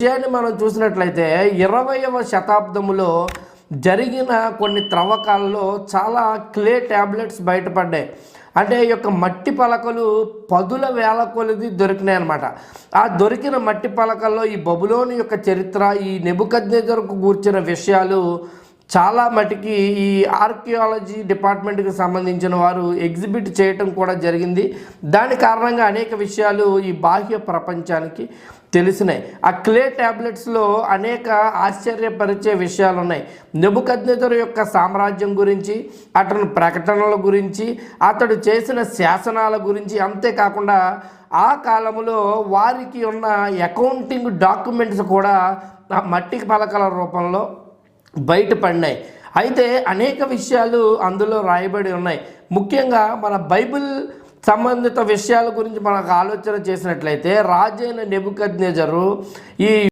విషయాన్ని మనం చూసినట్లయితే 20వ శతాబ్దంలో జరిగిన కొన్ని త్రవ్వకాలలో చాలా క్లే ట్యాబ్లెట్స్ బయటపడ్డాయి. అంటే ఈ యొక్క మట్టి పలకలు పదుల వేల కొలది దొరికినాయి అన్నమాట. ఆ దొరికిన మట్టి పలకల్లో ఈ బబులోను యొక్క చరిత్ర, ఈ నెబుకద్నెజరుకు గూర్చిన విషయాలు చాలా మటుకి ఈ ఆర్కియాలజీ డిపార్ట్మెంట్కి సంబంధించిన వారు ఎగ్జిబిట్ చేయటం కూడా జరిగింది. దాని కారణంగా అనేక విషయాలు ఈ బాహ్య ప్రపంచానికి తెలిసినాయి. ఆ క్లే ట్యాబ్లెట్స్లో అనేక ఆశ్చర్యపరిచే విషయాలు ఉన్నాయి. నెబుకద్నెజరు యొక్క సామ్రాజ్యం గురించి, అతని ప్రకటనల గురించి, అతడు చేసిన శాసనాల గురించి, అంతేకాకుండా ఆ కాలంలో వారికి ఉన్న అకౌంటింగ్ డాక్యుమెంట్స్ కూడా ఆ మట్టి పలకల రూపంలో బయటపడినాయి. అయితే అనేక విషయాలు అందులో రాయబడి ఉన్నాయి. ముఖ్యంగా మన బైబిల్ సంబంధిత విషయాల గురించి మనకు ఆలోచన చేసినట్లయితే రాజైన నెబుకద్నెజరు ఈ